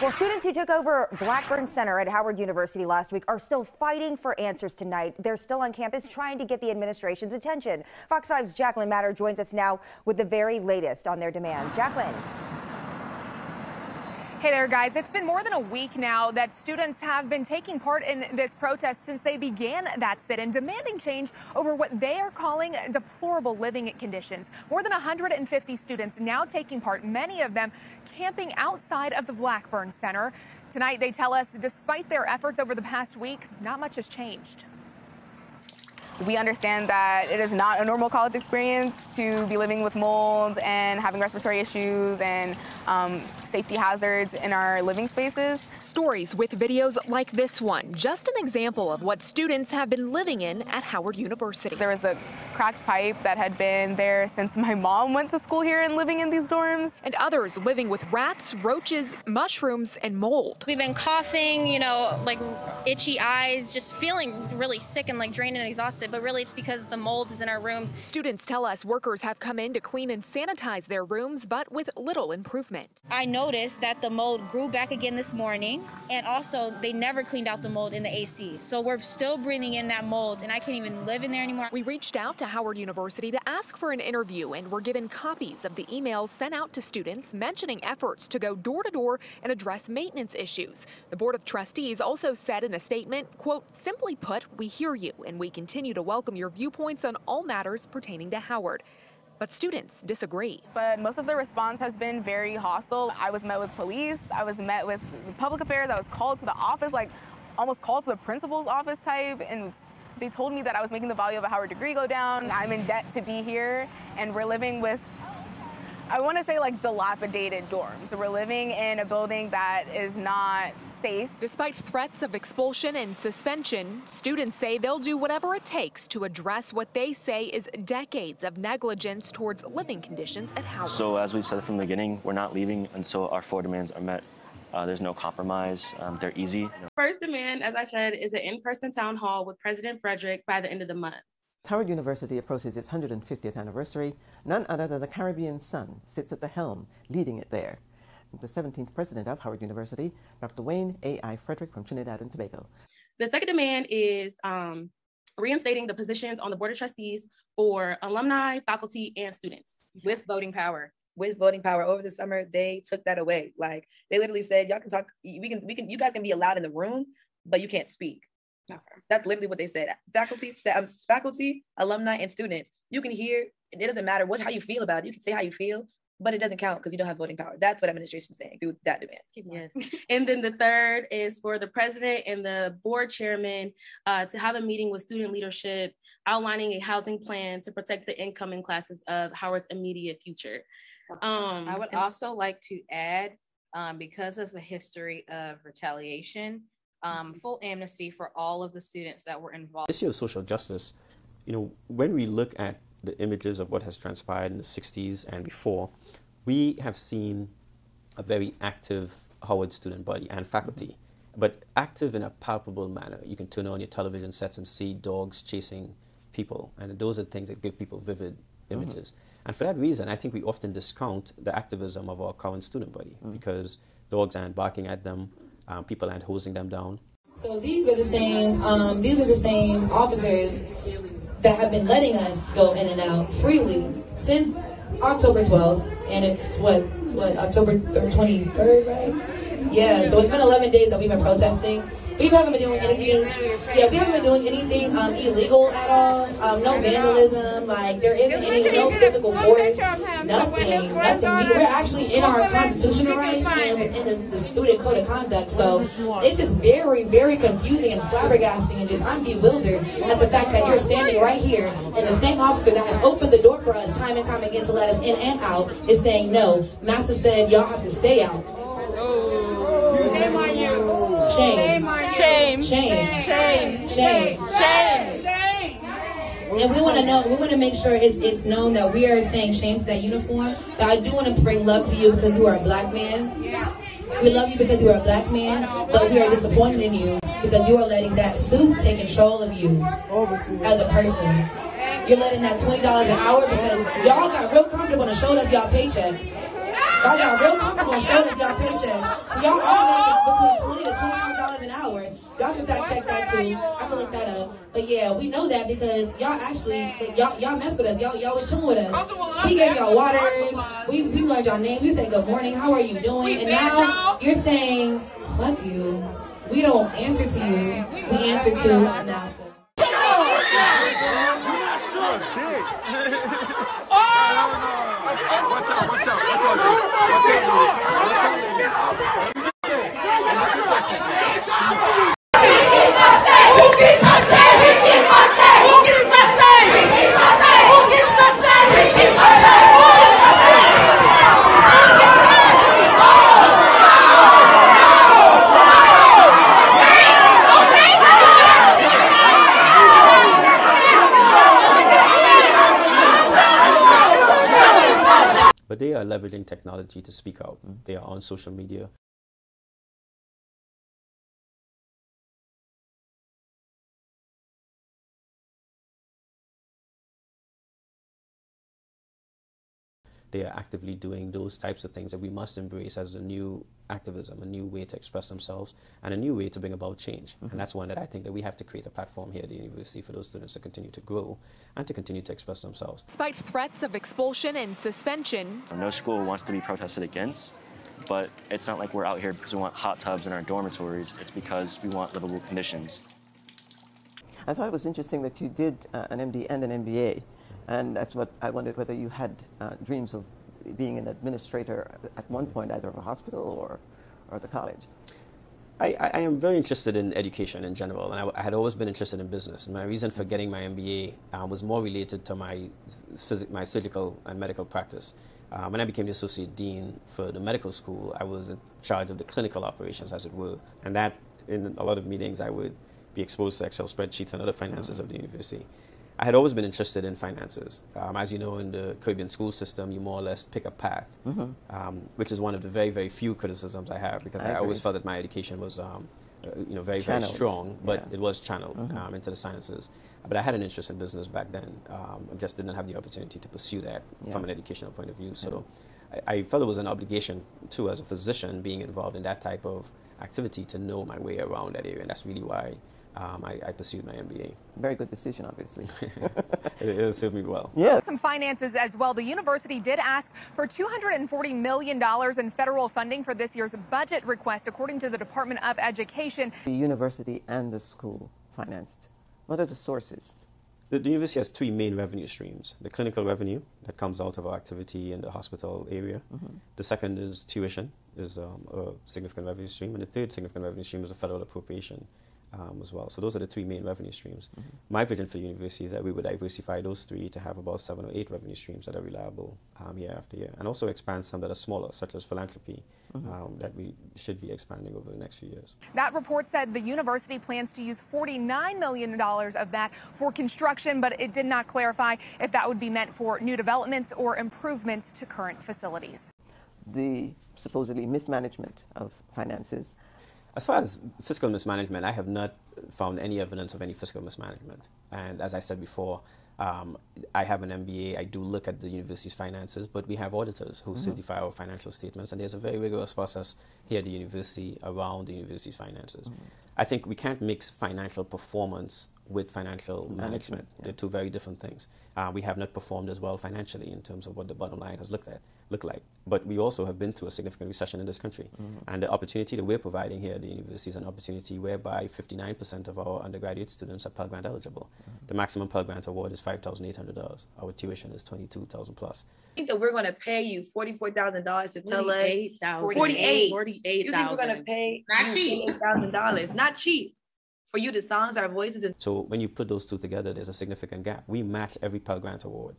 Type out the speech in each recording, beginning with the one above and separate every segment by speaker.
Speaker 1: Well, students who took over Blackburn Center at Howard University last week are still fighting for answers tonight. They're still on campus trying to get the administration's attention. Fox 5's Jacqueline Matter joins us now with the very latest on their demands. Jacqueline.
Speaker 2: Hey there, guys. It's been more than a week now that students have been taking part in this protest since they began that sit-in, demanding change over what they are calling deplorable living conditions. More than 150 students now taking part, many of them camping outside of the Blackburn Center. Tonight, they tell us, despite their efforts over the past week, not much has changed.
Speaker 3: We understand that it is not a normal college experience to be living with mold and having respiratory issues and safety hazards in our living spaces.
Speaker 4: Stories with videos like this one, just an example of what students have been living in at Howard University.
Speaker 3: There was a cracked pipe that had been there since my mom went to school here and living in these dorms.
Speaker 4: And others living with rats, roaches, mushrooms, and mold.
Speaker 5: We've been coughing, you know, like itchy eyes, just feeling really sick and like drained and exhausted. But really it's because the mold is in our rooms.
Speaker 4: Students tell us workers have come in to clean and sanitize their rooms, but with little improvement.
Speaker 5: I noticed that the mold grew back again this morning, and also they never cleaned out the mold in the AC. So we're still breathing in that mold, and I can't even live in there anymore.
Speaker 4: We reached out to Howard University to ask for an interview and were given copies of the emails sent out to students mentioning efforts to go door to door and address maintenance issues. The Board of Trustees also said in a statement, quote, "Simply put, we hear you and we continue to welcome your viewpoints on all matters pertaining to Howard." But students disagree.
Speaker 3: But most of the response has been very hostile. I was met with police, I was met with public affairs, I was called to the office, like almost called to the principal's office type, and they told me that I was making the value of a Howard degree go down. I'm in debt to be here, and we're living with, I want to say, like dilapidated dorms. We're living in a building that is not safe.
Speaker 4: Despite threats of expulsion and suspension, students say they'll do whatever it takes to address what they say is decades of negligence towards living conditions at Howard.
Speaker 6: So as we said from the beginning, we're not leaving until our 4 demands are met. There's no compromise. They're easy.
Speaker 7: First demand, as I said, is an in-person town hall with President Frederick by the end of the month.
Speaker 8: Howard University approaches its 150th anniversary. None other than the Caribbean sun sits at the helm, leading it there. The 17th president of Howard University, Dr. Wayne A.I. Frederick from Trinidad and Tobago.
Speaker 7: The second demand is reinstating the positions on the Board of Trustees for alumni, faculty, and students.
Speaker 9: With voting power. With voting power. Over the summer, they took that away. Like, they literally said, y'all can talk, you guys can be allowed in the room, but you can't speak. Okay. That's literally what they said. Faculty, alumni, and students. You can hear, it doesn't matter how you feel about it. You can say how you feel, but it doesn't count because you don't have voting power. That's what administration is saying through that demand.
Speaker 7: Yes. And then the third is for the president and the board chairman to have a meeting with student leadership, outlining a housing plan to protect the incoming classes of Howard's immediate future.
Speaker 10: I would also like to add, because of the history of retaliation, full amnesty for all of the students that were involved.
Speaker 11: This issue of social justice, you know, when we look at the images of what has transpired in the 60s and before, we have seen a very active Howard student body and faculty, but active in a palpable manner. You can turn on your television sets and see dogs chasing people, and those are things that give people vivid images. And for that reason, I think we often discount the activism of our current student body because dogs aren't barking at them, people aren't hosing them down.
Speaker 12: So these are the same officers that have been letting us go in and out freely since October 12th, and it's what October 23rd, right? Yeah, so it's been 11 days that we've been protesting. We haven't been doing anything. Yeah, we haven't been doing anything illegal at all. No vandalism. Like there isn't no physical force. Nothing. We're actually in our constitutional rights and within the student code of conduct. So it's just very, very confusing and flabbergasting, and I'm bewildered at the fact that you're standing right here, and the same officer that has opened the door for us time and time again to let us in and out is saying no. Master said y'all have to stay out.
Speaker 13: Shame on you.
Speaker 12: Shame.
Speaker 13: Shame.
Speaker 12: Shame.
Speaker 13: Shame.
Speaker 12: Shame.
Speaker 13: Shame. Shame.
Speaker 12: And we want to make sure it's known that we are saying shame to that uniform. But I do want to bring love to you because you are a black man. We love you because you are a black man, but we are disappointed in you because you are letting that suit take control of you as a person. You're letting that $20 an hour because y'all got real comfortable and showed us y'all paychecks. Y'all got real comfortable showing y'all paychecks. So y'all are making between $20 to $25 an hour. Y'all can fact check that too. I can look that up. But yeah, we know that because y'all actually, y'all mess with us. Y'all was chilling with us. He gave y'all waters. We learned y'all names. We said good morning. How are you doing? And now you're saying, fuck you. We don't answer to you. We answer to NASA.
Speaker 11: But they are leveraging technology to speak out. They are on social media. They are actively doing those types of things that we must embrace as a new activism, a new way to express themselves, and a new way to bring about change. And that's one that I think that we have to create a platform here at the university for those students to continue to grow and to continue to express themselves.
Speaker 4: Despite threats of expulsion and suspension,
Speaker 6: No school wants to be protested against, but it's not like we're out here because we want hot tubs in our dormitories. It's because we want livable conditions.
Speaker 8: I thought it was interesting that you did an MD and an MBA, and that's what I wondered, whether you had dreams of being an administrator at one point, either of a hospital or the college.
Speaker 11: I am very interested in education in general, and I had always been interested in business. And my reason for getting my MBA was more related to my surgical and medical practice. When I became the associate dean for the medical school, I was in charge of the clinical operations, as it were, and that in a lot of meetings I would be exposed to Excel spreadsheets and other finances of the university. I had always been interested in finances. As you know, in the Caribbean school system, you more or less pick a path, which is one of the very, very few criticisms I have, because I always felt that my education was very, very strong, but it was channeled into the sciences. But I had an interest in business back then. I just didn't have the opportunity to pursue that from an educational point of view. So I felt it was an obligation, too, as a physician, being involved in that type of activity, to know my way around that area. And that's really why I pursued my MBA.
Speaker 8: Very good decision, obviously.
Speaker 11: It served me well.
Speaker 2: Yeah. Some finances as well. The university did ask for $240 million in federal funding for this year's budget request, according to the Department of Education.
Speaker 8: The university and the school financed. What are the sources?
Speaker 11: The university has three main revenue streams. The clinical revenue that comes out of our activity in the hospital area. The second is tuition, is a significant revenue stream. And the third significant revenue stream is a federal appropriation as well. So those are the three main revenue streams. My vision for the university is that we would diversify those three to have about 7 or 8 revenue streams that are reliable year after year, and also expand some that are smaller, such as philanthropy, that we should be expanding over the next few years.
Speaker 2: That report said the university plans to use $49 million of that for construction, but it did not clarify if that would be meant for new developments or improvements to current facilities.
Speaker 8: The supposedly mismanagement of finances.
Speaker 11: As far as fiscal mismanagement, I have not found any evidence of any fiscal mismanagement. And as I said before, I have an MBA. I do look at the university's finances, but we have auditors who certify our financial statements, and there's a very rigorous process here at the university around the university's finances. I think we can't mix financial performance with financial management. They're two very different things. We have not performed as well financially in terms of what the bottom line has looked like. But we also have been through a significant recession in this country. And the opportunity that we're providing here at the university is an opportunity whereby 59% of our undergraduate students are Pell Grant eligible. The maximum Pell Grant award is $5,800. Our tuition is $22,000 plus.
Speaker 9: I think that we're going to pay you $44,000 to tell us
Speaker 7: $48,000.
Speaker 9: You think we're going to pay
Speaker 10: Not cheap.
Speaker 9: $48,000? Not cheap. For you to silence our voices.
Speaker 11: So when you put those two together, there's a significant gap. We match every Pell Grant award.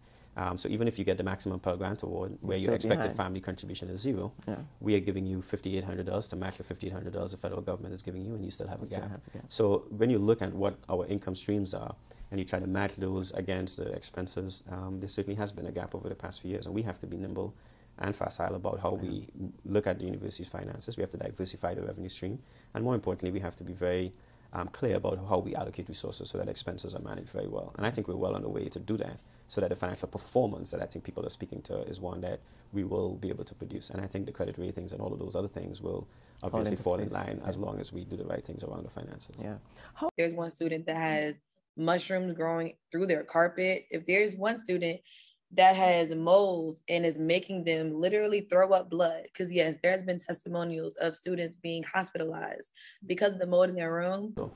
Speaker 11: So even if you get the maximum Pell Grant award, where your expected family contribution is 0, we are giving you $5,800 to match the $5,800 the federal government is giving you, and you still have a gap. So when you look at what our income streams are, and you try to match those against the expenses, there certainly has been a gap over the past few years, and we have to be nimble and facile about how we look at the university's finances. We have to diversify the revenue stream, and more importantly, we have to be very clear about how we allocate resources so that expenses are managed very well. And I think we're well on the way to do that. so that the financial performance that I think people are speaking to is one that we will be able to produce. And I think the credit ratings and all of those other things will obviously fall in line as long as we do the right things around the finances.
Speaker 9: Yeah. There's one student that has mushrooms growing through their carpet. If there's one student that has mold and is making them literally throw up blood, because yes, there's been testimonials of students being hospitalized because of the mold in their room.
Speaker 11: So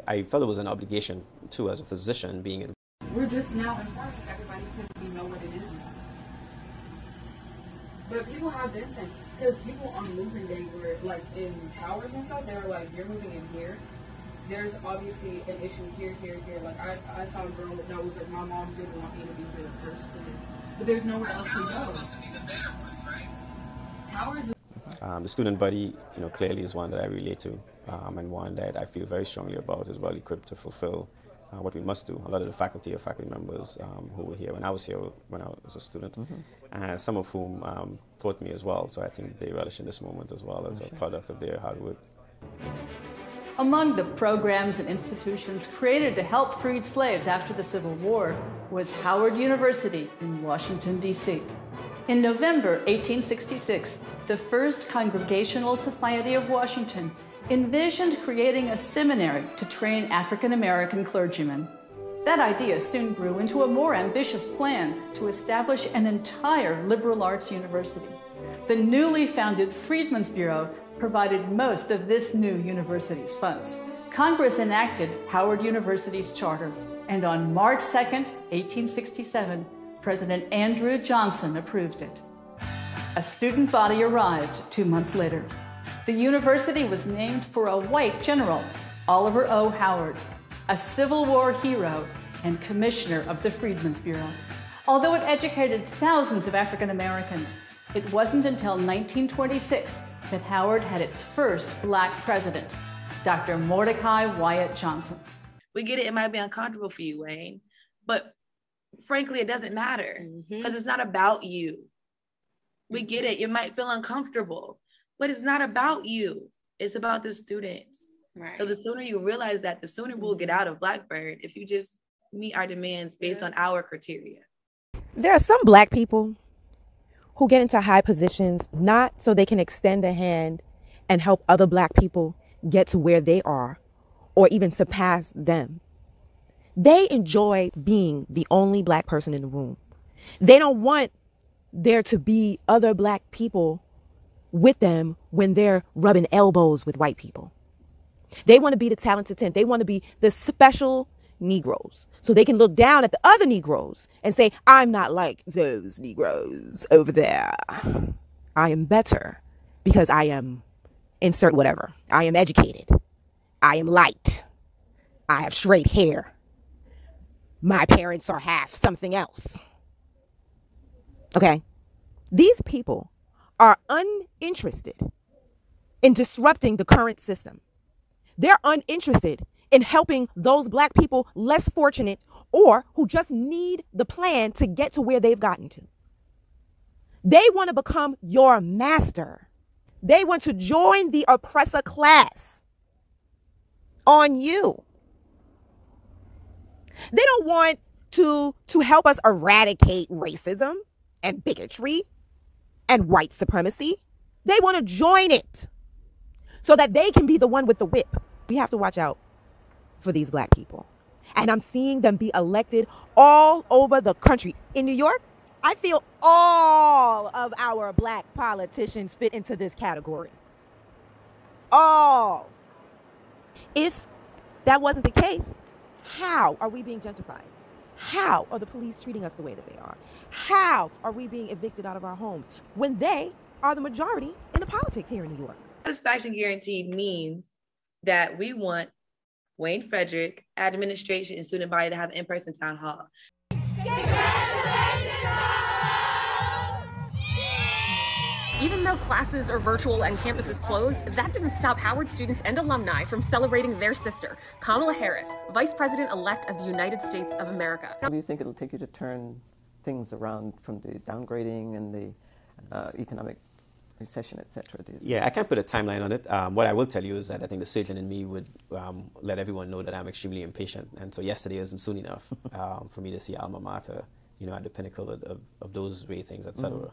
Speaker 11: I felt it was an obligation too, as a physician, being in.
Speaker 14: We're just now informing everybody because we know what it is now. But people have been saying, because people on moving day were like in towers and stuff, they were like, you're moving in here. There's obviously an issue here, here, here. Like I saw a girl that was like, my mom didn't want me to be the first student, but there's nowhere else to go. Towers.
Speaker 11: The student body, clearly is one that I relate to, and one that I feel very strongly about is well equipped to fulfill what we must do. A lot of the faculty members who were here when I was a student, and some of whom taught me as well. So I think they relish in this moment as well as a product of their hard work.
Speaker 15: Among the programs and institutions created to help freed slaves after the Civil War was Howard University in Washington, D.C. In November 1866, the First Congregational Society of Washington envisioned creating a seminary to train African American clergymen. That idea soon grew into a more ambitious plan to establish an entire liberal arts university. The newly founded Freedmen's Bureau provided most of this new university's funds. Congress enacted Howard University's charter, and on March 2nd, 1867, President Andrew Johnson approved it. A student body arrived 2 months later. The university was named for a white general, Oliver O. Howard, a Civil War hero and commissioner of the Freedmen's Bureau. Although it educated thousands of African Americans, it wasn't until 1926 that Howard had its first Black president, Dr. Mordecai Wyatt Johnson.
Speaker 9: We get it, it might be uncomfortable for you, Wayne, but frankly, it doesn't matter because it's not about you. We get it, it might feel uncomfortable, but it's not about you. It's about the students. Right. So the sooner you realize that, the sooner we'll get out of Blackbird if you just meet our demands based on our criteria.
Speaker 16: There are some Black people who get into high positions not so they can extend a hand and help other Black people get to where they are or even surpass them. They enjoy being the only Black person in the room. They don't want there to be other Black people with them when they're rubbing elbows with white people. They want to be the talented 10. They want to be the special Negroes, so they can look down at the other Negroes and say, I'm not like those Negroes over there. I am better because I am insert whatever. I am educated. I am light. I have straight hair. My parents are half something else. Okay? These people are uninterested in disrupting the current system. They're uninterested in helping those Black people less fortunate or who just need the plan to get to where they've gotten to. They want to become your master. They want to join the oppressor class on you. They don't want to help us eradicate racism and bigotry and white supremacy. They want to join it so that they can be the one with the whip. We have to watch out for these Black people. And I'm seeing them be elected all over the country. In New York, I feel all of our Black politicians fit into this category. All. If that wasn't the case, how are we being gentrified? How are the police treating us the way that they are? How are we being evicted out of our homes when they are the majority in the politics here in New York?
Speaker 9: Satisfaction guarantee means that we want Wayne Frederick, administration, and student body to have an in-person town hall.
Speaker 17: Even though classes are virtual and campus is closed, that didn't stop Howard students and alumni from celebrating their sister, Kamala Harris, Vice President-elect of the United States of America.
Speaker 8: How do you think it'll take you to turn things around from the downgrading and the economic recession, etc.?
Speaker 11: Yeah, I can't put a timeline on it. What I will tell you is that I think the surgeon in me would let everyone know that I'm extremely impatient. And so yesterday wasn't soon enough for me to see alma mater you know, at the pinnacle of those ratings, etc.